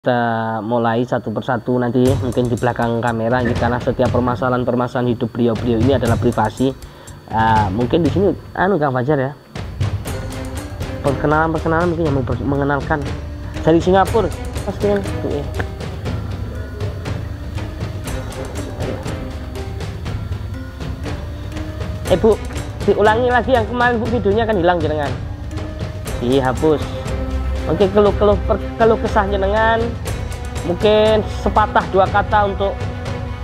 Kita mulai satu persatu nanti mungkin di belakang kamera ini, karena setiap permasalahan hidup beliau ini adalah privasi. Mungkin di sini Kang Fajar ya, perkenalan mungkin yang mengenalkan dari Singapura pasti ya. Bu, diulangi lagi yang kemarin Bu, videonya kan hilang jenengan, dihapus. Oke, keluh kesah jenengan, mungkin sepatah dua kata untuk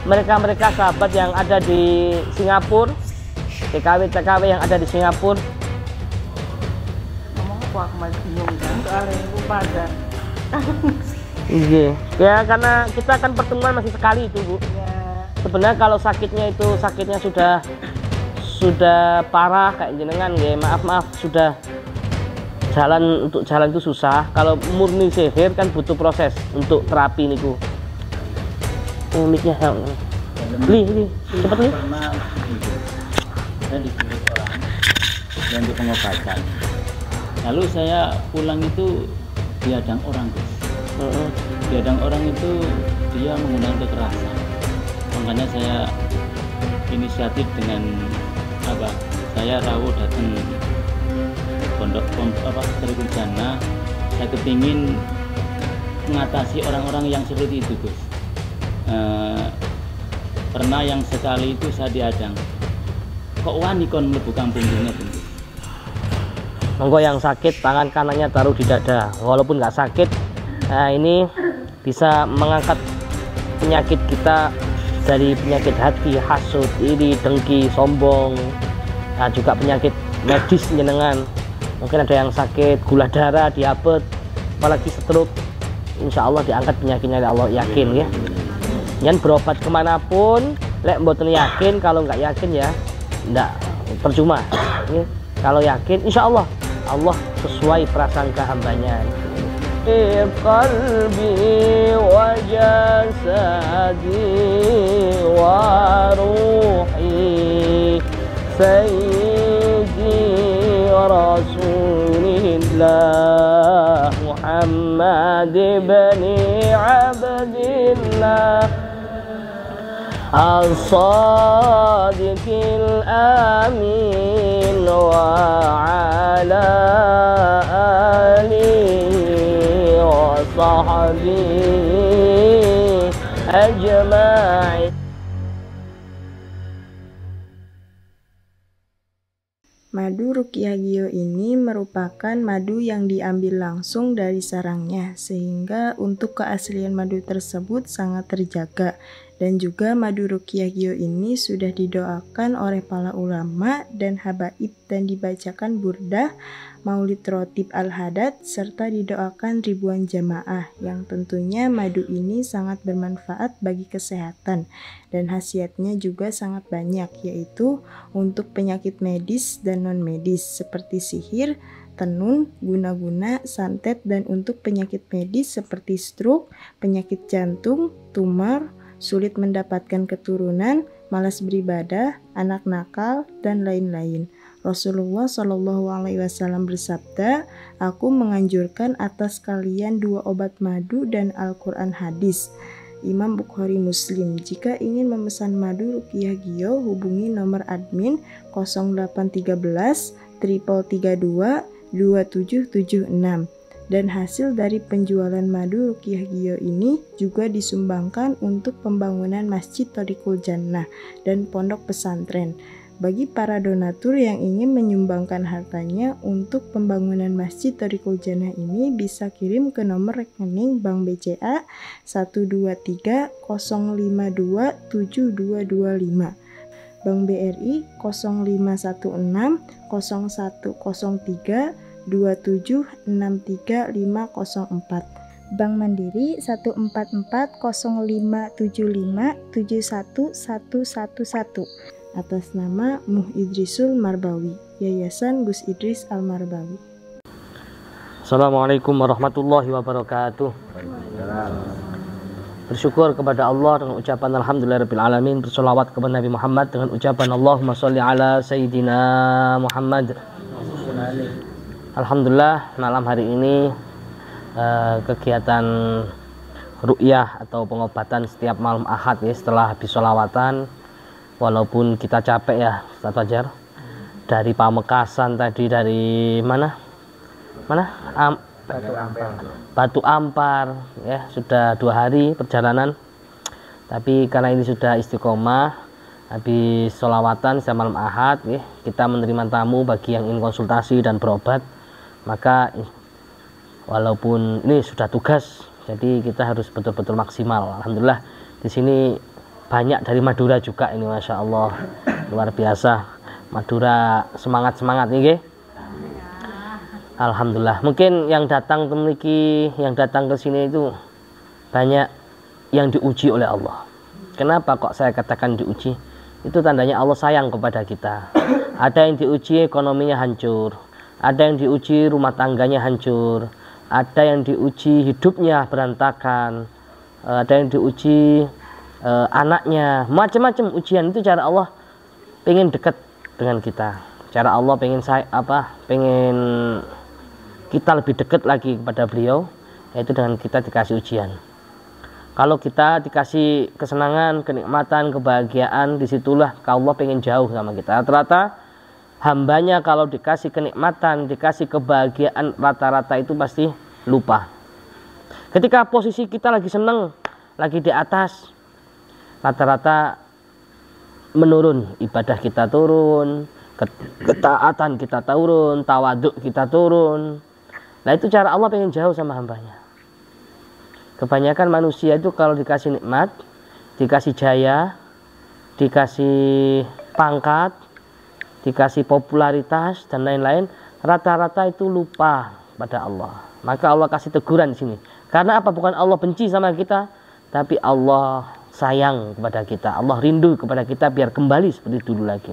mereka sahabat yang ada di Singapura, TKW yang ada di Singapura. Ngomong apa kemarin bingung kan, soalnya lupa ada. Iya, ya karena kita kan pertemuan masih sekali itu Bu. Ya. Sebenarnya kalau sakitnya sudah parah kayak jenengan, ya maaf sudah untuk jalan itu susah. Kalau murni sihir kan butuh proses untuk terapi niku. Uniknya li cepet li. Saya disuruh orang dan di pengobatan. Lalu saya pulang itu diadang orang Gus. Diadang orang itu dia menggunakan kekerasan. Makanya saya inisiatif dengan saya rawuh datang pondok Terikul Jannah. Saya kepingin mengatasi orang-orang yang seperti itu Gus. Pernah yang sekali itu saya diadang, kok wani kon mlebu kampung dunya Gus. Monggo yang sakit tangan kanannya taruh di dada, walaupun nggak sakit, ini bisa mengangkat penyakit kita dari penyakit hati, hasud, iri, dengki, sombong, juga penyakit medis jenengan. Mungkin ada yang sakit gula darah, diabetes, apalagi stroke, insya Allah diangkat penyakitnya oleh Allah, yakin ya. Jangan berobat kemanapun, lek mboten yakin, kalau nggak yakin ya ndak percuma ya. Kalau yakin insya Allah Allah sesuai prasangka hambanya. Qalbi wa jasadi wa ruhi sayyidi Rasulillah Muhammad ibni Abdillah As-Sadiqil Amin wa ala alihi wa sahbihi ajma'in. Madu Ruqyah Gio ini merupakan madu yang diambil langsung dari sarangnya, sehingga untuk keaslian madu tersebut sangat terjaga. Dan juga madu Ruqyah Gio ini sudah didoakan oleh para ulama dan habaib dan dibacakan burdah, maulid rotib al-hadad, serta didoakan ribuan jamaah, yang tentunya madu ini sangat bermanfaat bagi kesehatan dan khasiatnya juga sangat banyak, yaitu untuk penyakit medis dan non-medis seperti sihir, tenun, guna-guna, santet, dan untuk penyakit medis seperti stroke, penyakit jantung, tumor, sulit mendapatkan keturunan, malas beribadah, anak nakal, dan lain-lain. Rasulullah Shallallahu Alaihi Wasallam bersabda, "Aku menganjurkan atas kalian 2 obat madu dan Al-Quran hadis." Imam Bukhari Muslim. Jika ingin memesan madu Ruqyah Gio, hubungi nomor admin 0813 332 2776. Dan hasil dari penjualan madu Ruqyah Gio ini juga disumbangkan untuk pembangunan Masjid Thariqul Jannah dan pondok pesantren. Bagi para donatur yang ingin menyumbangkan hartanya untuk pembangunan Masjid Thariqul Jannah ini bisa kirim ke nomor rekening Bank BCA 123 052 7225, Bank BRI 0516 0103 2763504, Bank Mandiri 1440575711111, atas nama Muh Idrisul Marbawi, Yayasan Gus Idris Al-Marbawi. Assalamualaikum warahmatullahi wabarakatuh. Bersyukur kepada Allah dengan ucapan alhamdulillahirabbil alamin, bersolawat kepada Nabi Muhammad dengan ucapan Allahumma sholli ala sayyidina Muhammad. Alhamdulillah malam hari ini kegiatan ru'yah atau pengobatan setiap malam Ahad ya, setelah habis sholawatan. Walaupun kita capek ya Ustaz Fajar, dari Pamekasan tadi, dari mana Batu Ampar ya, sudah 2 hari perjalanan, tapi karena ini sudah istiqomah habis sholawatan setiap malam Ahad ya, kita menerima tamu bagi yang ingin konsultasi dan berobat. Maka walaupun ini sudah tugas, jadi kita harus betul-betul maksimal. Alhamdulillah di sini banyak dari Madura juga ini, Masya Allah, luar biasa. Madura semangat nih. Alhamdulillah. Mungkin yang datang ke sini itu banyak yang diuji oleh Allah. Kenapa kok saya katakan diuji? Itu tandanya Allah sayang kepada kita. Ada yang diuji ekonominya hancur, ada yang diuji rumah tangganya hancur, ada yang diuji hidupnya berantakan, ada yang diuji anaknya, macam-macam ujian. Itu cara Allah pengen dekat dengan kita, cara Allah pengen kita lebih dekat lagi kepada beliau, yaitu dengan kita dikasih ujian. Kalau kita dikasih kesenangan, kenikmatan, kebahagiaan, disitulah Allah pengen jauh sama kita. Rata-rata hambanya kalau dikasih kenikmatan, dikasih kebahagiaan, rata-rata itu pasti lupa. Ketika posisi kita lagi seneng, lagi di atas, rata-rata menurun, ibadah kita turun, ketaatan kita turun, tawaduk kita turun. Nah itu cara Allah pengen jauh sama hambanya. Kebanyakan manusia itu kalau dikasih nikmat, dikasih jaya, dikasih pangkat, dikasih popularitas dan lain-lain, rata-rata itu lupa pada Allah. Maka Allah kasih teguran di sini. Karena apa? Bukan Allah benci sama kita, tapi Allah sayang kepada kita, Allah rindu kepada kita biar kembali seperti dulu lagi.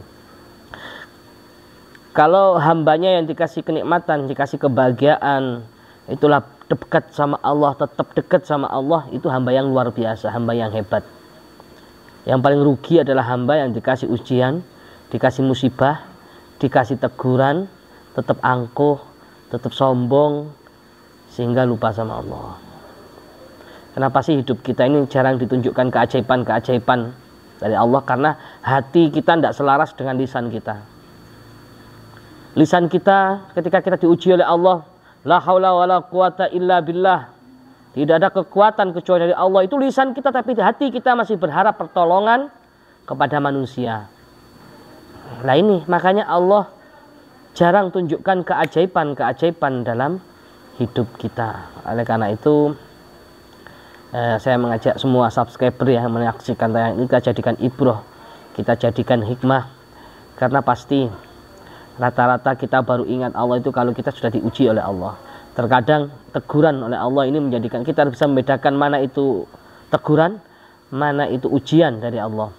Kalau hambanya yang dikasih kenikmatan, dikasih kebahagiaan, itulah dekat sama Allah, tetap dekat sama Allah, itu hamba yang luar biasa, hamba yang hebat. Yang paling rugi adalah hamba yang dikasih ujian, dikasih musibah, dikasih teguran, tetap angkuh, tetap sombong, sehingga lupa sama Allah. Kenapa sih hidup kita ini jarang ditunjukkan keajaiban-keajaiban dari Allah? Karena hati kita tidak selaras dengan lisan kita. Lisan kita ketika kita diuji oleh Allah, la haula wala quwata illa billah, tidak ada kekuatan kecuali dari Allah. Itu lisan kita, tapi hati kita masih berharap pertolongan kepada manusia. Nah ini makanya Allah jarang tunjukkan keajaiban-keajaiban dalam hidup kita. Oleh karena itu saya mengajak semua subscriber yang menyaksikan tayangan ini, kita jadikan ibrah, kita jadikan hikmah. Karena pasti rata-rata kita baru ingat Allah itu kalau kita sudah diuji oleh Allah. Terkadang teguran oleh Allah ini menjadikan kita bisa membedakan mana itu teguran, mana itu ujian dari Allah.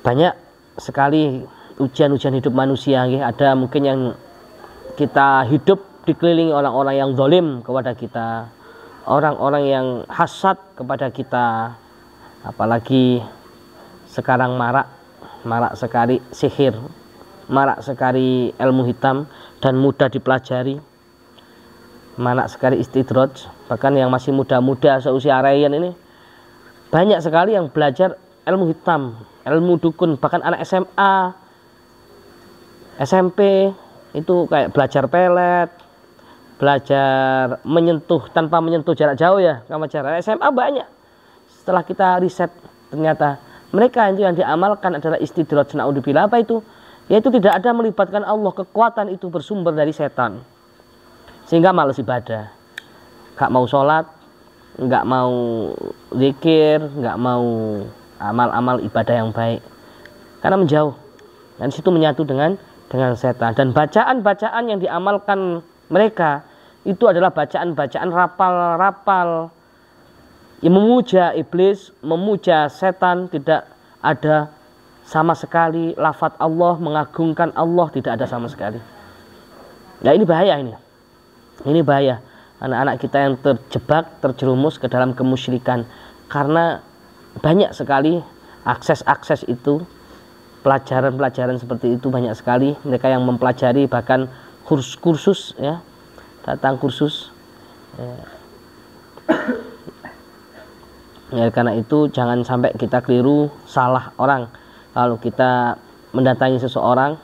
Banyak sekali ujian-ujian hidup manusia. Ada mungkin yang kita hidup dikelilingi orang-orang yang zalim kepada kita, orang-orang yang hasad kepada kita, apalagi sekarang marak sekali sihir, marak sekali ilmu hitam dan mudah dipelajari, marak sekali istidraj. Bahkan yang masih muda-muda seusia Ryan ini banyak sekali yang belajar ilmu hitam, ilmu dukun. Bahkan anak SMA, SMP itu kayak belajar pelet, belajar menyentuh tanpa menyentuh jarak jauh ya, sama jarak SMA banyak. Setelah kita riset ternyata mereka itu yang diamalkan adalah istidraj, naudzubillah. Apa itu? Yaitu tidak ada melibatkan Allah, kekuatan itu bersumber dari setan. Sehingga malas ibadah, gak mau sholat, gak mau zikir, gak mau amal-amal ibadah yang baik, karena menjauh. Dan situ menyatu dengan setan. Dan bacaan-bacaan yang diamalkan mereka itu adalah bacaan-bacaan rapal-rapal yang memuja iblis, memuja setan. Tidak ada sama sekali lafaz Allah, mengagungkan Allah, tidak ada sama sekali. Nah ini bahaya ini. Ini bahaya. Anak-anak kita yang terjebak, terjerumus ke dalam kemusyrikan. Karena banyak sekali akses-akses itu, pelajaran-pelajaran seperti itu banyak sekali. Mereka yang mempelajari bahkan kursus ya, datang kursus Ya, karena itu jangan sampai kita keliru, salah orang. Kalau kita mendatangi seseorang,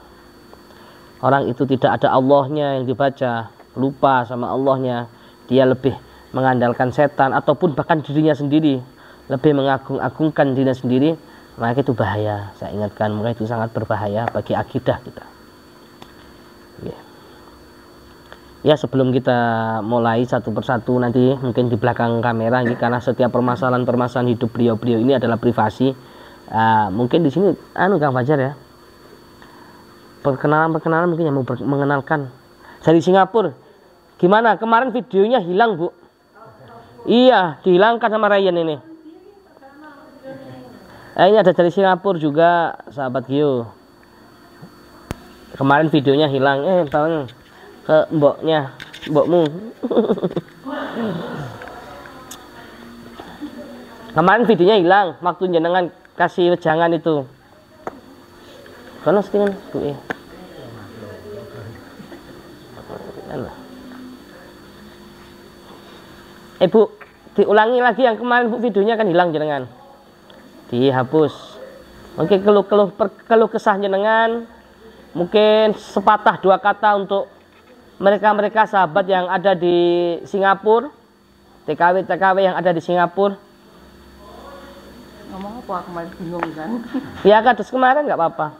orang itu tidak ada Allahnya yang dibaca, lupa sama Allahnya, dia lebih mengandalkan setan ataupun bahkan dirinya sendiri, lebih mengagung-agungkan dirinya sendiri, maka itu bahaya. Saya ingatkan, maka itu sangat berbahaya bagi akidah kita. Ya, sebelum kita mulai satu persatu nanti mungkin di belakang kamera ini, karena setiap permasalahan hidup beliau-beliau ini adalah privasi. Mungkin di sini Kang Fajar ya, perkenalan mungkin yang mau mengenalkan dari Singapura. Gimana kemarin videonya hilang, Bu? Iya, dihilangkan sama Ryan ini. Ini ada dari Singapura juga, sahabat Gio. Kemarin videonya hilang. Bang, ke mbokmu. Kemarin videonya hilang waktu jenengan kasih wejangan itu. Kono settingan Bu. Bu, diulangi lagi yang kemarin Bu, videonya kan hilang jenengan. Dihapus. Mungkin keluh kesah jenengan, mungkin sepatah dua kata untuk mereka sahabat yang ada di Singapura, TKW yang ada di Singapura. Ngomong apa kemarin bingung kan? Ya kan, terus kemarin nggak apa-apa.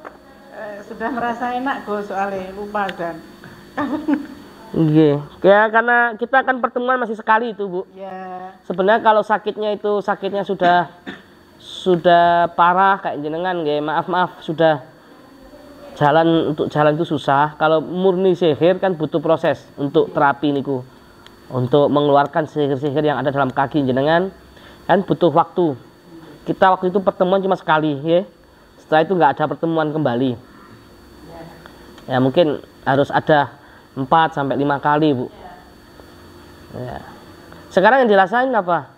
Sudah merasa enak kok soalnya lupa dan. Iya, ya karena kita akan pertemuan masih sekali itu, Bu. Ya. Sebenarnya kalau sakitnya sudah parah kayak jenengan, maaf sudah untuk jalan itu susah. Kalau murni sihir kan butuh proses untuk terapi niku, untuk mengeluarkan sihir-sihir yang ada dalam kaki jenengan kan butuh waktu. Kita waktu itu pertemuan cuma sekali, ya. Setelah itu nggak ada pertemuan kembali. Ya mungkin harus ada 4 sampai 5 kali, Bu. Ya. Sekarang yang dirasain apa?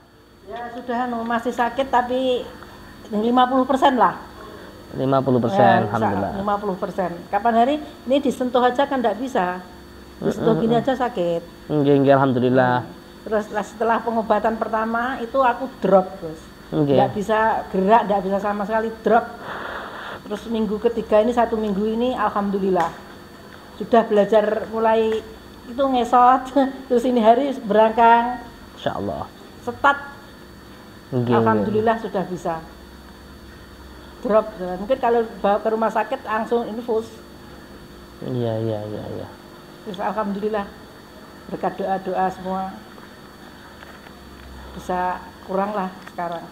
Ya sudah masih sakit tapi 50% lah. 50%, ya, alhamdulillah. 50%. Kapan hari ini disentuh aja kan tidak bisa. Disentuh gini aja sakit. Alhamdulillah. Terus setelah pengobatan pertama itu aku drop terus. Nggak bisa gerak, nggak bisa sama sekali, drop. Terus minggu ketiga ini, 1 minggu ini alhamdulillah sudah belajar mulai itu ngesot. Terus ini hari berangkang. Insyaallah. Setat. Alhamdulillah sudah bisa. Drop. Mungkin kalau bawa ke rumah sakit langsung infus. Iya. Terus alhamdulillah berkat doa semua bisa kurang lah sekarang.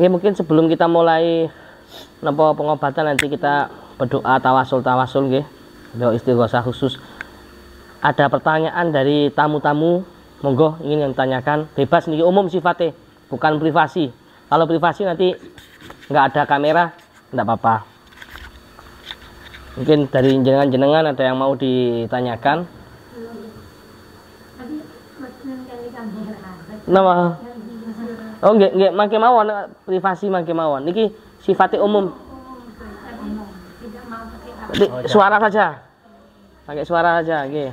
Ya mungkin sebelum kita mulai pengobatan nanti kita berdoa tawasul nggih. Doa istighosah khusus. Ada pertanyaan dari tamu-tamu, monggo ingin yang tanyakan, bebas nih, umum sifatnya, bukan privasi. Kalau privasi nanti nggak ada kamera, nggak apa-apa. Mungkin dari jenengan ada yang mau ditanyakan. Nama? Oh nggak mangke mawon, privasi mangke mawon. Niki sifatnya umum. Suara saja. Pakai suara saja, nggih.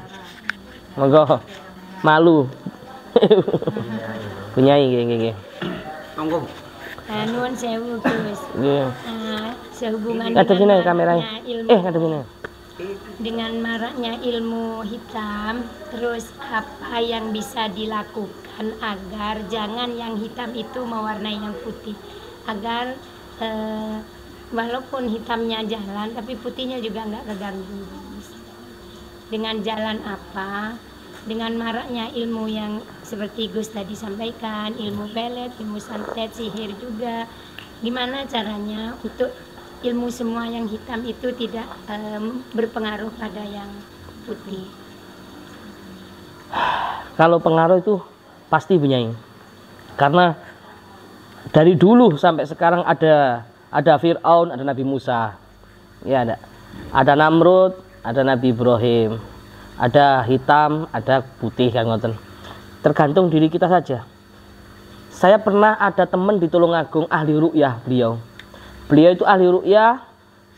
Monggo. Malu. Punyai nggih. Monggo. Nuwun sewu Gus. Nggih. Sehubungan Ada sini dengan kameranya. Ada sini. Dengan maraknya ilmu hitam, terus apa yang bisa dilakukan agar jangan yang hitam itu mewarnai yang putih, agar walaupun hitamnya jalan tapi putihnya juga nggak keganggu. Dengan jalan apa? Dengan maraknya ilmu yang seperti Gus tadi sampaikan, ilmu pelet, ilmu santet, sihir juga. Gimana caranya untuk ilmu semua yang hitam itu tidak berpengaruh pada yang putih? Kalau pengaruh itu pasti Bunyai. Karena dari dulu sampai sekarang ada Fir'aun, ada Nabi Musa. Ya ada Namrud, ada Nabi Ibrahim. Ada hitam, ada putih kan ngoten. Tergantung diri kita saja. Saya pernah ada teman di Tulungagung ahli ruqyah beliau. Beliau itu ahli ruqyah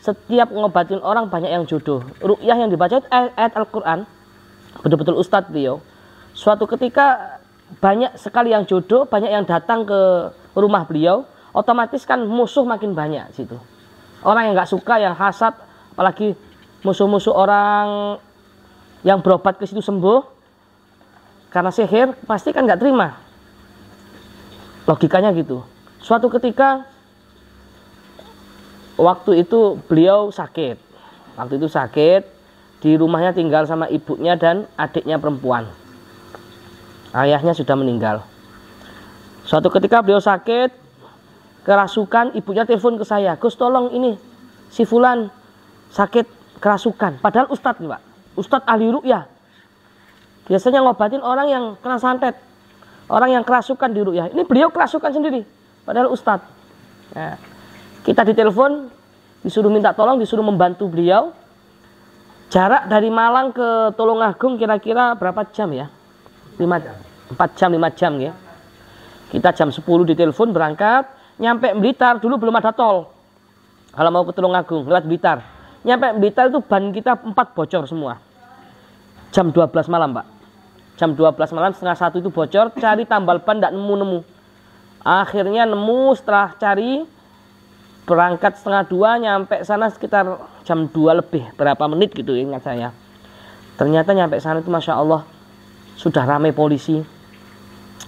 setiap ngobatin orang banyak yang jodoh. Ruqyah yang dibaca itu ayat Al-Quran, betul-betul Ustadz beliau. Suatu ketika banyak sekali yang jodoh, banyak yang datang ke rumah beliau, otomatis kan musuh makin banyak situ. Orang yang nggak suka, yang hasad, apalagi musuh-musuh orang yang berobat ke situ sembuh karena sihir, pasti kan nggak terima. Logikanya gitu. Suatu ketika waktu itu beliau sakit. Waktu itu sakit, di rumahnya tinggal sama ibunya dan adiknya perempuan. Ayahnya sudah meninggal. Suatu ketika beliau sakit, kerasukan, ibunya telepon ke saya, "Gus, tolong ini si fulan sakit kerasukan." Padahal ustadz nih, Pak. Ustadz ahli ruqyah. Biasanya ngobatin orang yang kena santet, orang yang kerasukan di ruqyah. Ini beliau kerasukan sendiri, padahal ustadz. Nah, kita ditelepon, disuruh minta tolong, disuruh membantu beliau. Jarak dari Malang ke Tulungagung kira-kira berapa jam ya? 4 jam, 5 jam ya. Kita jam 10 ditelepon berangkat, nyampe Blitar, dulu belum ada tol. Kalau mau ke Tulungagung lewat Blitar. Nyampe Blitar itu ban kita 4 bocor semua. Jam 12 malam, Pak. Jam 12 malam, setengah 1 itu bocor, cari tambal ban enggak nemu-nemu. Akhirnya nemu setelah cari, berangkat setengah 2, nyampe sana sekitar jam 2 lebih, berapa menit gitu ingat saya. Ternyata nyampe sana itu Masya Allah sudah ramai polisi,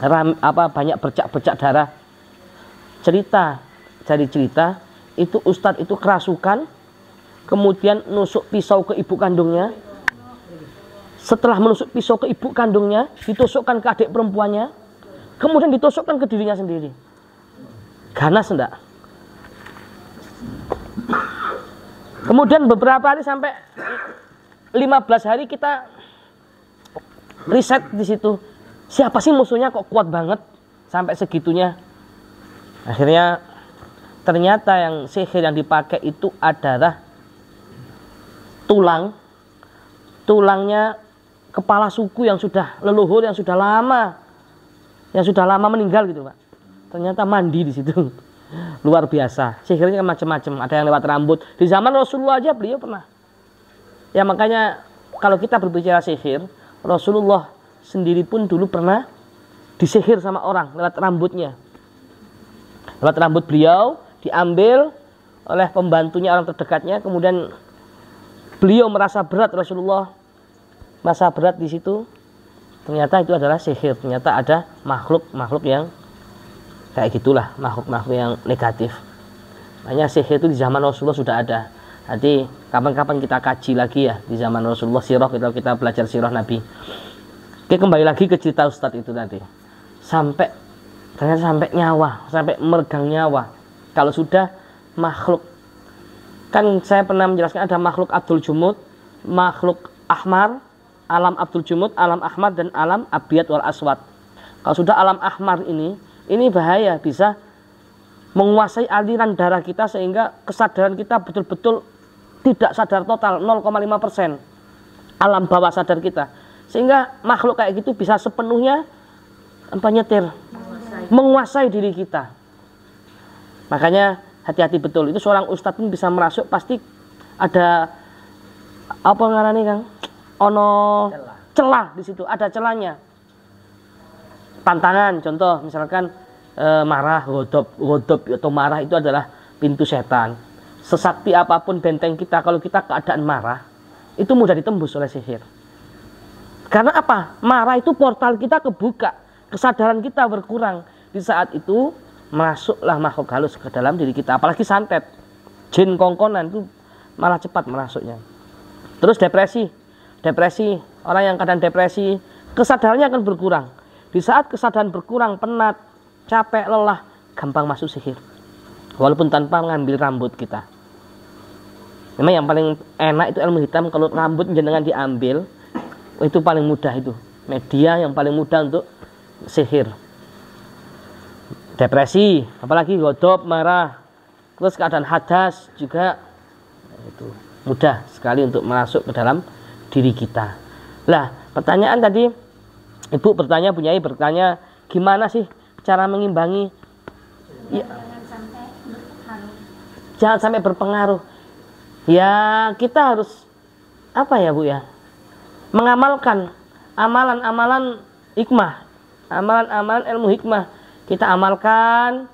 banyak bercak-bercak darah. Jadi cerita itu ustadz itu kerasukan, kemudian nusuk pisau ke ibu kandungnya. Setelah menusuk pisau ke ibu kandungnya, ditusukkan ke adik perempuannya, kemudian ditusukkan ke dirinya sendiri. Ganas enggak? Kemudian beberapa hari sampai 15 hari kita riset di situ. Siapa sih musuhnya kok kuat banget sampai segitunya? Akhirnya ternyata yang sihir yang dipakai itu adalah tulangnya kepala suku yang sudah leluhur, yang sudah lama meninggal gitu, Pak. Ternyata mandi di situ. Luar biasa. Sihirnya macam-macam. Ada yang lewat rambut. Di zaman Rasulullah aja beliau pernah. Ya makanya kalau kita berbicara sihir, Rasulullah sendiri pun dulu pernah disihir sama orang lewat rambutnya. Lewat rambut beliau diambil oleh pembantunya, orang terdekatnya, kemudian beliau merasa berat, Rasulullah merasa berat di situ. Ternyata itu adalah sihir. Ternyata ada makhluk yang kayak gitulah, makhluk yang negatif. Makanya sihir itu di zaman Rasulullah sudah ada. Nanti kapan-kapan kita kaji lagi ya di zaman Rasulullah, sirah, kita belajar sirah Nabi. Oke, kembali lagi ke cerita Ustadz itu tadi. Ternyata sampai nyawa, sampai meregang nyawa. Kalau sudah makhluk, kan saya pernah menjelaskan ada makhluk Abdul Jumud, makhluk Ahmar, alam Abdul Jumud, alam Ahmar, dan alam Abiyat wal Aswad. Kalau sudah alam Ahmar ini bahaya, bisa menguasai aliran darah kita sehingga kesadaran kita betul-betul tidak sadar total, 0,5% alam bawah sadar kita. Sehingga makhluk kayak gitu bisa sepenuhnya nyetir, menguasai diri kita. Makanya hati-hati betul. Itu seorang ustadz pun bisa merasuk, pasti ada apa ngarani Kang? Ono celah di situ, ada celahnya. Pantangan, contoh misalkan marah, godop atau marah itu adalah pintu setan. Sesakti apapun benteng kita, kalau kita keadaan marah, itu mudah ditembus oleh sihir. Karena apa? Marah itu portal kita kebuka, kesadaran kita berkurang. Di saat itu masuklah makhluk halus ke dalam diri kita, apalagi santet, jin kongkonan itu malah cepat masuknya. Terus depresi, orang yang keadaan depresi, kesadarannya akan berkurang. Di saat kesadaran berkurang, penat, capek, lelah, gampang masuk sihir. Walaupun tanpa mengambil rambut kita. Memang yang paling enak itu ilmu hitam, kalau rambut jenengan diambil, itu paling mudah itu. Media yang paling mudah untuk sihir. Depresi, apalagi godop, marah, terus keadaan hadas juga itu mudah sekali untuk masuk ke dalam diri kita. Lah, pertanyaan tadi Ibu bertanya, Bunyai bertanya, gimana sih cara mengimbangi? Ya, jangan sampai berpengaruh. Ya kita harus apa ya Bu ya, mengamalkan amalan-amalan hikmah, amalan-amalan ilmu hikmah. Kita amalkan,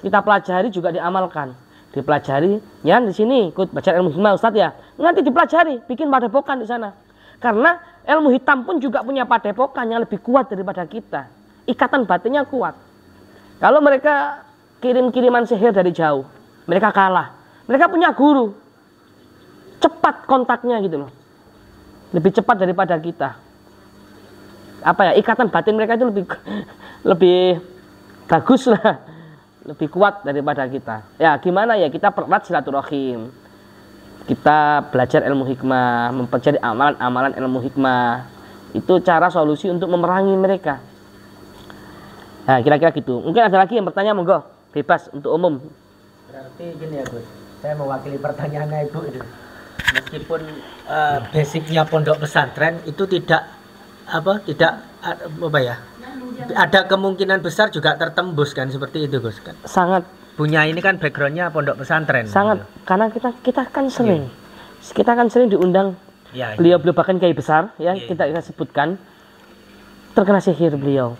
kita pelajari juga diamalkan. Dipelajari, ya di sini ikut baca ilmu hikmah Ustadz ya. Nanti dipelajari, bikin padepokan di sana. Karena ilmu hitam pun juga punya padepokan yang lebih kuat daripada kita. Ikatan batinnya kuat. Kalau mereka kirim-kiriman sihir dari jauh, mereka kalah. Mereka punya guru. Cepat kontaknya gitu loh. Lebih cepat daripada kita. Apa ya, ikatan batin mereka itu lebih bagus lah. Lebih kuat daripada kita. Ya gimana ya, kita pererat silaturahim. Kita belajar ilmu hikmah, mempelajari amalan-amalan ilmu hikmah. Itu cara solusi untuk memerangi mereka. Nah kira-kira gitu. Mungkin ada lagi yang bertanya, monggo, bebas untuk umum. Berarti gini ya Gus, saya mewakili pertanyaannya Ibu itu. Meskipun basicnya pondok pesantren itu tidak ada kemungkinan besar juga tertembus kan, seperti itu Gus kan. Sangat. Punya ini kan backgroundnya pondok pesantren. Sangat, gitu. Karena kita kan sering, kita kan sering diundang. Ya, Beliau bahkan kiai besar ya, kita sebutkan terkena sihir beliau.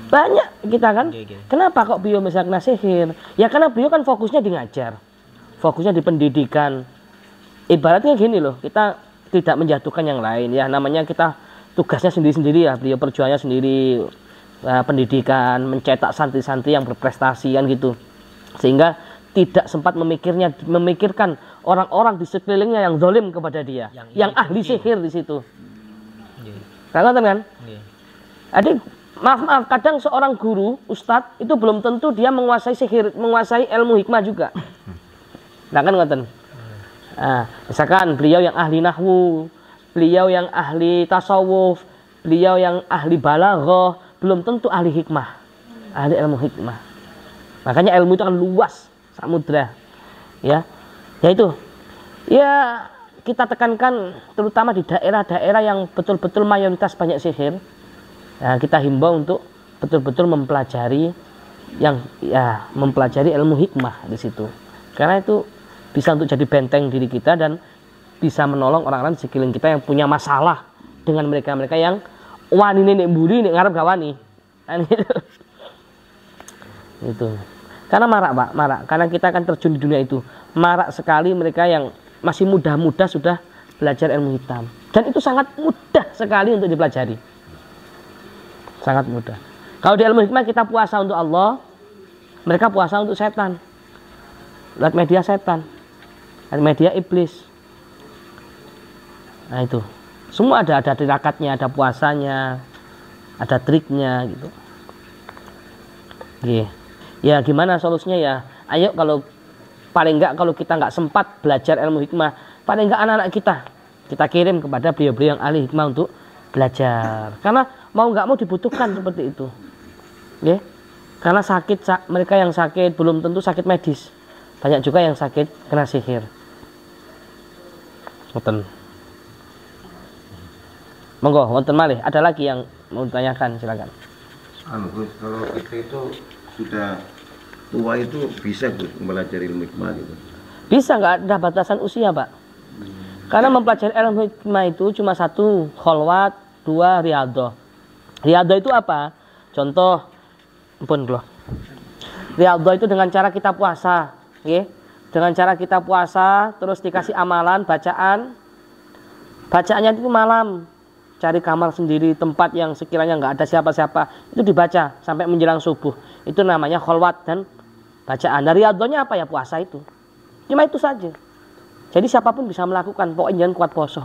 Banyak kita kan. Kenapa kok beliau bisa kena sihir? Ya karena beliau kan fokusnya di ngajar, fokusnya di pendidikan. Ibaratnya gini loh, kita tidak menjatuhkan yang lain ya, namanya kita tugasnya sendiri-sendiri ya, beliau perjuangannya sendiri, pendidikan, mencetak santri-santri yang berprestasi kan gitu, sehingga tidak sempat memikirkan orang-orang di sekelilingnya yang zalim kepada dia, yang ahli sihir di situ. Kan? Adik, maaf, kadang seorang guru, ustadz itu belum tentu dia menguasai sihir, menguasai ilmu hikmah juga. Nah kan ngoten. Nah, misalkan beliau yang ahli nahwu, beliau yang ahli tasawuf, beliau yang ahli balaghah, belum tentu ahli hikmah, ahli ilmu hikmah. Makanya ilmu itu kan luas, samudra. Ya itu. Ya kita tekankan terutama di daerah-daerah yang betul-betul mayoritas banyak sihir. Nah, kita himbau untuk betul-betul mempelajari mempelajari ilmu hikmah di situ. Karena itu bisa untuk jadi benteng diri kita dan bisa menolong orang-orang di sekeliling kita yang punya masalah dengan mereka-mereka yang wani nek mburi nek ngarep gak wani. Itu. Karena marak karena kita akan terjun di dunia itu. Marak sekali mereka yang masih muda-muda sudah belajar ilmu hitam. Dan itu sangat mudah sekali untuk dipelajari. Sangat mudah. Kalau di ilmu hikmah kita puasa untuk Allah, mereka puasa untuk setan. Lihat media setan. Lihat media iblis. Nah itu. Semua ada tirakatnya, ada puasanya, ada triknya gitu. Ya gimana solusinya ya? Ayo paling enggak kalau kita enggak sempat belajar ilmu hikmah, paling enggak anak-anak kita kirim kepada beliau-beliau yang ahli hikmah untuk belajar. Karena mau enggak mau dibutuhkan seperti itu. Ya. Karena mereka yang sakit belum tentu sakit medis. Banyak juga yang sakit kena sihir. Ngoten. Monggo, wonten malih. Ada lagi yang mau ditanyakan, silakan. Gus, kalau kita itu sudah tua itu bisa Gus mempelajari ilmu hikmah gitu? Bisa, nggak ada batasan usia Pak. Karena mempelajari ilmu hikmah itu cuma 1 kholwat, 2 riyadhah. Riyadhah itu apa? Contoh, riyadhah itu dengan cara kita puasa, okay? Dengan cara kita puasa, terus dikasih amalan, bacaannya itu malam. Cari kamar sendiri, tempat yang sekiranya nggak ada siapa-siapa, itu dibaca sampai menjelang subuh. Itu namanya kholwat dan bacaan. Dari riyadhahnya apa ya? Puasa itu. Cuma itu saja. Jadi siapapun bisa melakukan, pokoknya jangan kuat poso.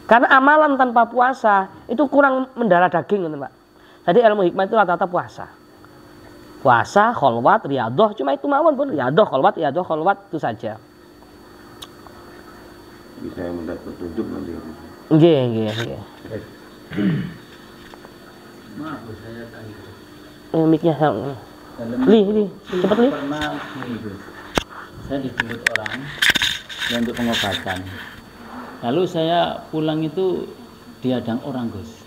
Karena amalan tanpa puasa itu kurang mendarah daging, Pak. Jadi ilmu hikmah itu rata-rata puasa. Puasa, kholwat, riyadhah, cuma itu mawon pun riyadhah, kholwat itu saja. Bisa mendapat petunjuk nanti. Nggih. Maaf, saya tanya. Miknya Li, cepat Li. Pernah saya dijemput orang ya, untuk pengobatan. Lalu saya pulang itu dihadang orang Gus.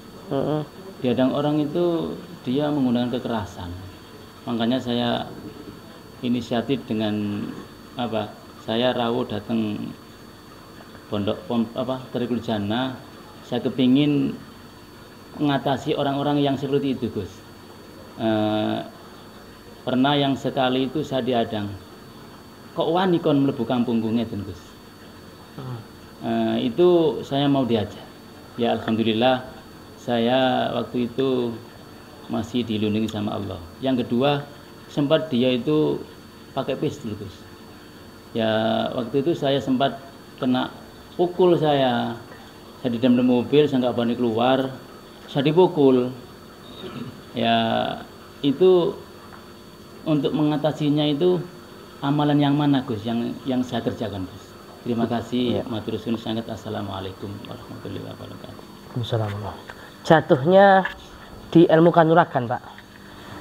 Dihadang orang itu dia menggunakan kekerasan. Makanya saya inisiatif dengan saya rawuh datang pondok Tariqul Jannah, saya kepingin mengatasi orang-orang yang seperti itu, Gus. Pernah yang sekali itu saya diadang, kok wani kon mlebu kampungku ngeten, Gus. Itu saya mau diajak. Ya alhamdulillah saya waktu itu masih dilindungi sama Allah. Yang kedua, sempat dia itu pakai pistol, Gus. Ya waktu itu saya sempat kena pukul saya di dalam mobil, saya nggak berani keluar, saya dipukul. Ya itu untuk mengatasinya itu amalan yang mana, Gus, yang saya kerjakan, Gus? Terima kasih. Matur suwun sangat. Assalamualaikum warahmatullahi wabarakatuh. Assalamualaikum. Jatuhnya di ilmu kanuragan, Pak.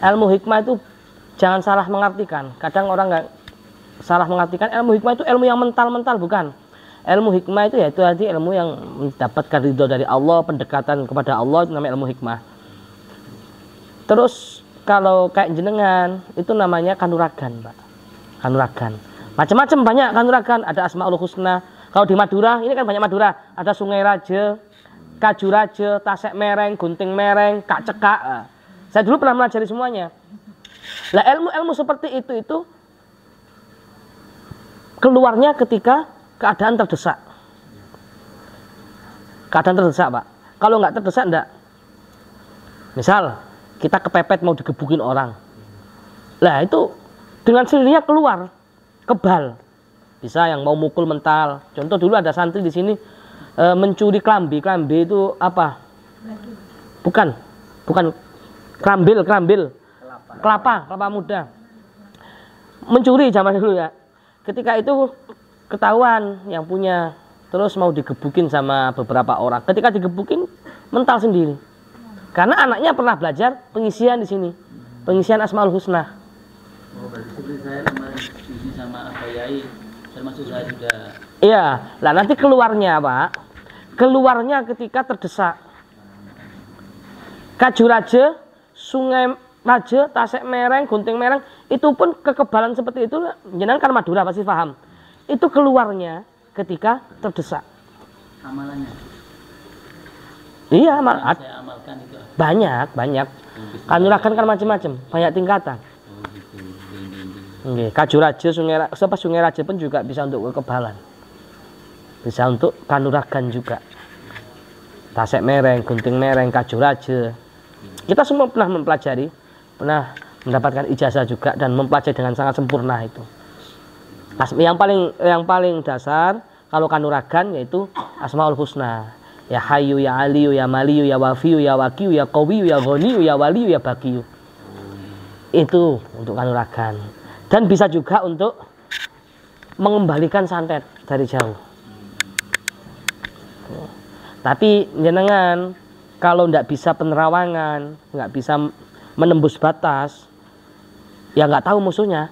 Ilmu hikmah itu jangan salah mengartikan. Kadang orang nggak salah mengartikan ilmu hikmah itu ilmu yang mental-mental, bukan. Ilmu hikmah itu yaitu tadi ilmu yang mendapatkan ridho dari Allah, pendekatan kepada Allah, itu namanya ilmu hikmah. Terus kalau kayak jenengan itu namanya kanuragan, Pak. Kanuragan. Macam-macam banyak kanuragan, ada Asmaul Husna. Kalau di Madura, ini kan banyak Madura, ada Sungai Raja, Kaju Raja, Tasek Mereng, Gunting Mereng, Kak Cekak. Saya dulu pernah melajari semuanya. Lah ilmu-ilmu seperti itu keluarnya ketika keadaan terdesak. Keadaan terdesak, Pak. Kalau nggak terdesak, enggak. Misal kita kepepet mau digebukin orang. Lah itu dengan sendirinya keluar kebal. Bisa yang mau mukul mental. Contoh dulu ada santri di sini mencuri klambi. Klambi itu apa? Bukan kerambil. Kelapa muda. Mencuri zaman dulu ya. Ketika itu ketahuan yang punya, terus mau digebukin sama beberapa orang. Ketika digebukin mental sendiri. Karena anaknya pernah belajar pengisian di sini. Pengisian Asmaul Husna. Oh, berarti seperti saya kemarin isi sama Pak Yai, termasuk saya juga. Iya, lah nanti keluarnya, Pak. Keluarnya ketika terdesak. Kaju Raja, Sungai Raja, Tasek Mereng, Gunting Mereng, itu pun kekebalan seperti itu, jenengan kan Madura pasti paham. Itu keluarnya ketika terdesak. Amalannya. Iya, saya amalkan itu. Banyak. Kanuragan kan macam-macam, banyak tingkatan. Oke, Kaju Raja, Sungai Raja pun juga bisa untuk kekebalan. Bisa untuk kanuragan juga. Tasek Mereng, Gunting Mereng, Kaju Raja. Kita semua pernah mempelajari, pernah mendapatkan ijazah juga dan mempelajari dengan sangat sempurna itu. Yang paling dasar kalau kanuragan yaitu Asmaul Husna. Ya Hayyu, ya Aliyu, ya Maliyu, ya Wafiyu, ya Wakiyu, ya Qawiyu, ya Ghaniyu, ya Waliyu, ya Bakiyu. Itu untuk kanuragan. Dan bisa juga untuk mengembalikan santet dari jauh. Tapi jenengan kalau tidak bisa penerawangan, nggak bisa menembus batas, ya nggak tahu musuhnya.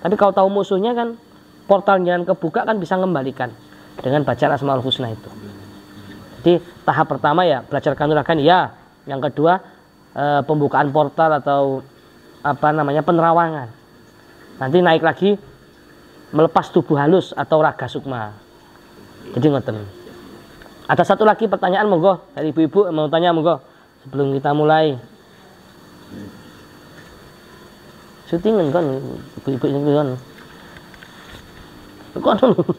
Tapi kalau tahu musuhnya kan portal jangan kebuka kan bisa mengembalikan dengan bacaan Asmaul Husna itu. Jadi tahap pertama ya belajar kanuragan ya, yang kedua pembukaan portal atau penerawangan. Nanti naik lagi melepas tubuh halus atau raga sukma. Jadi ngoten. Ada satu lagi pertanyaan monggo dari ibu-ibu mau tanya monggo sebelum kita mulai. Syutingan kan ibu-ibu ini kan. Kok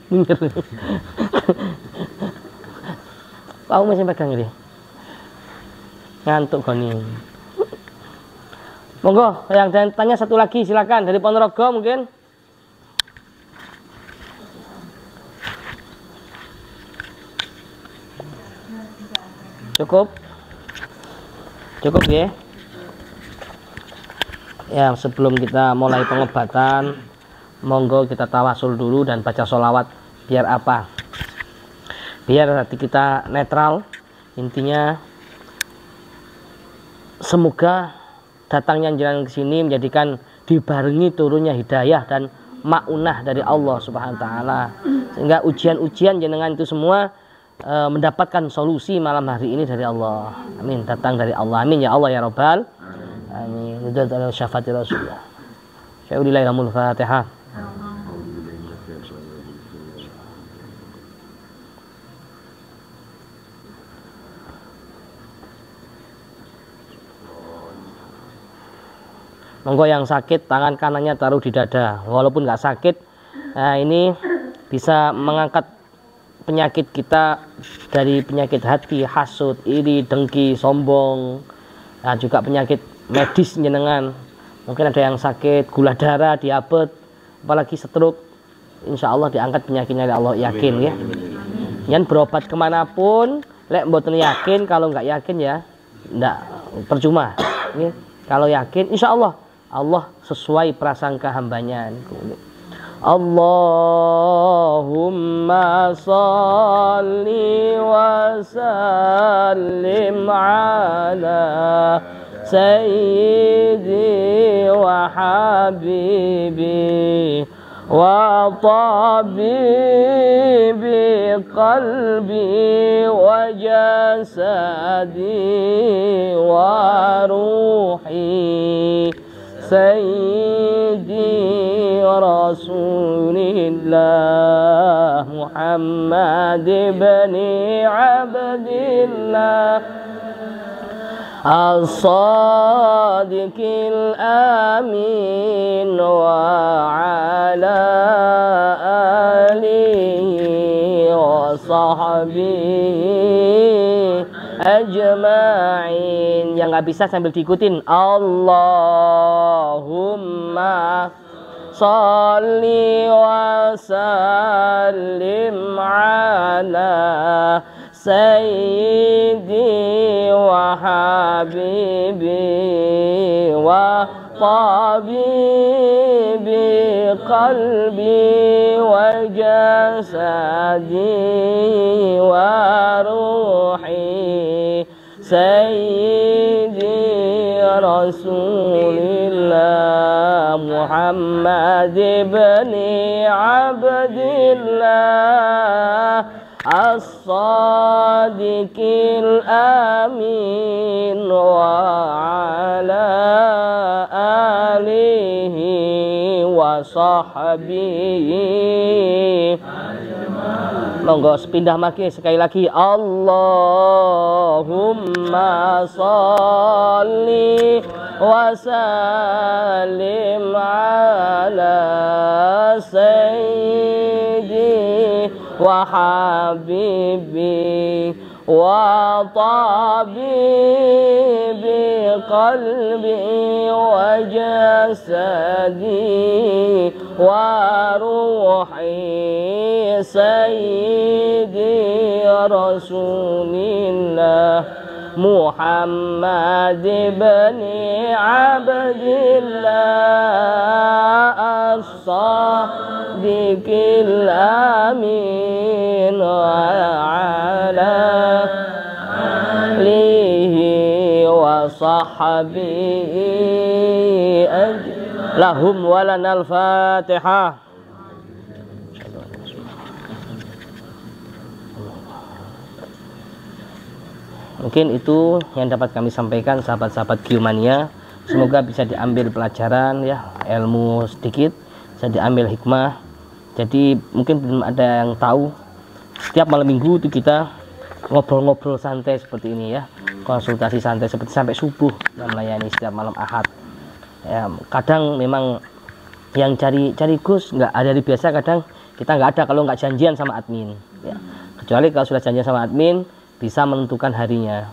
minggir. Kau masih pegang ini. Ngantuk goni. Monggo, yang tanya satu lagi silakan dari Ponorogo mungkin. Cukup ya. Ya sebelum kita mulai pengobatan, monggo kita tawasul dulu dan baca sholawat. Biar apa? Biar hati kita netral. Intinya semoga datangnya jenengan ke sini menjadikan dibarengi turunnya hidayah dan maunah dari Allah Subhanahu wa taala. Sehingga ujian-ujian jenengan itu semua mendapatkan solusi malam hari ini dari Allah. Amin. Datang dari Allah. Amin ya Allah ya Rabbal. Amin. Itu adalah syafaat Rasulullah. Syai'ulillahil Fatihah. Monggo yang sakit tangan kanannya taruh di dada. Walaupun nggak sakit, ini bisa mengangkat penyakit kita dari penyakit hati, hasud, iri, dengki, sombong. Nah, juga penyakit medis jenengan. Mungkin ada yang sakit gula darah, diabetes, apalagi stroke. Insya Allah diangkat penyakitnya oleh Allah, yakin ya. Yang berobat kemanapun, lek mboten yakin, kalau nggak yakin ya, ndak percuma. Ya. Kalau yakin, insya Allah, Allah sesuai prasangka hambanya. Allahumma salli wa sallim ala sayyidi wa habibi wa tabibi qalbi wa jasadi wa ruhi sayyidi rasulillah Muhammad ibn Abdillah as-sadiqil amin wa ala alihi wa sahbihi ajma'in. Yang nggak bisa sambil diikutin, Allahumma sholli wa sallim ala sayyidi wa habibi wa tabibi qalbi wa jasadi wa ruhi sayyidi rasulillah Muhammad ibn Abdillah as-sadiqil amin wa ala alihi wa sahbihi. Monggo sepindah maki sekali lagi, Allahumma sholli wa sallim ala sayyidi wa habibi wa tabibi qalbi wa jasadi wa ruhi sayyidi rasulillah Muhammad ibn Abdillah as-sadiqil amin wa ala alihi wa sahbihi lahum walanal fatihah. Mungkin itu yang dapat kami sampaikan, sahabat-sahabat Geomania. Semoga bisa diambil pelajaran ya, ilmu sedikit, bisa diambil hikmah. Jadi mungkin belum ada yang tahu, setiap malam minggu itu kita ngobrol-ngobrol santai seperti ini ya, konsultasi santai seperti sampai subuh melayani setiap malam Ahad. Ya, kadang memang yang cari Gus nggak ada di biasa, kadang kita nggak ada kalau nggak janjian sama admin. Ya. Kecuali kalau sudah janjian sama admin, bisa menentukan harinya.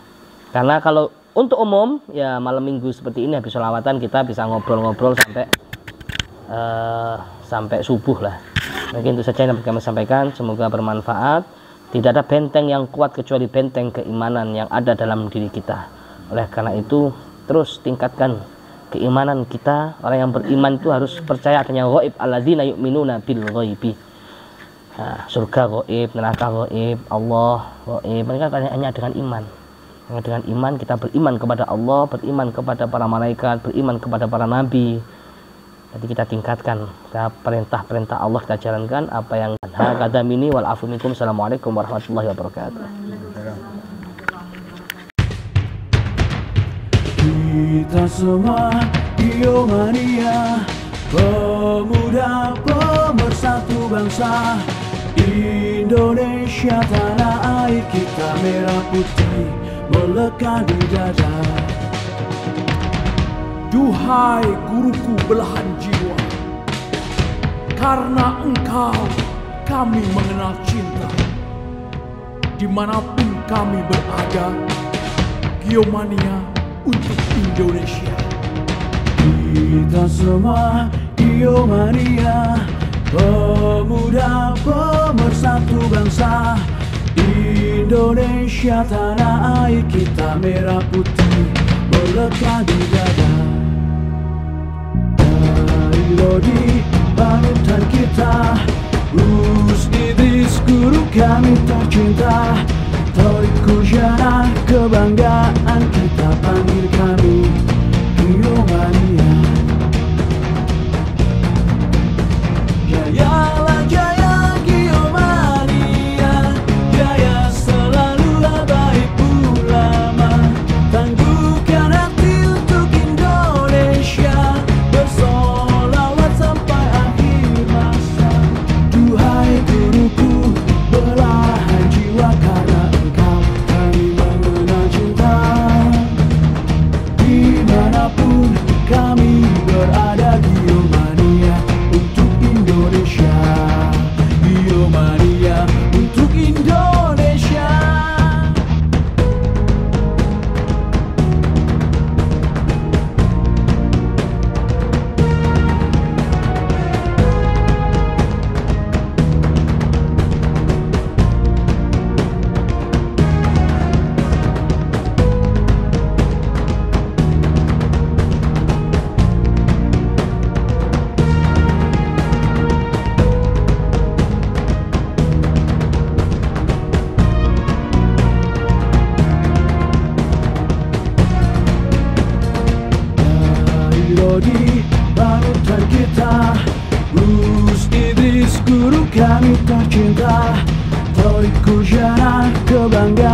Karena kalau untuk umum ya malam minggu seperti ini habis sholawatan kita bisa ngobrol-ngobrol sampai subuh lah. Mungkin itu saja yang kami sampaikan, semoga bermanfaat. Tidak ada benteng yang kuat kecuali benteng keimanan yang ada dalam diri kita. Oleh karena itu terus tingkatkan keimanan kita. Orang yang beriman itu harus percaya adanya ghaib, alladzina yu'minuna bil ghaibi. Nah, surga gaib, neraka gaib, Allah gaib. Mereka hanya dengan iman. Dengan iman kita beriman kepada Allah, beriman kepada para malaikat, beriman kepada para nabi. Jadi kita tingkatkan perintah-perintah Allah, kita jalankan apa yang hadamini wal afu minkum. Assalamualaikum warahmatullahi wabarakatuh. Kita semua Geomania, pemuda pemersatu bangsa Indonesia, tanah air kita merah putih melekat di dada. Duhai guruku belahan jiwa, karena engkau kami mengenal cinta. Dimanapun kami berada, Geomania untuk Indonesia. Kita semua Geomania, pemuda pemersatu bangsa. Indonesia tanah air kita, merah putih melekat di dada. Dari Lodi panutan kita, Gus Idris guru kami tercinta. Torik Kujana kebanggaan kita, panggil kami Geomania. Jayalah jaya Geomania, jaya selalulah baik ulama. Tangguhkan hati untuk Indonesia, bersolawat sampai akhir masa. Duhai guruku belahan jiwa, karena engkau kami mengenal cinta. Dimanapun kami berada, Geomania untuk Indonesia. Geomania untuk Indonesia. Lodi panutan kita, Gus Idris guru kami tercinta. Torik Kujana kebanggaan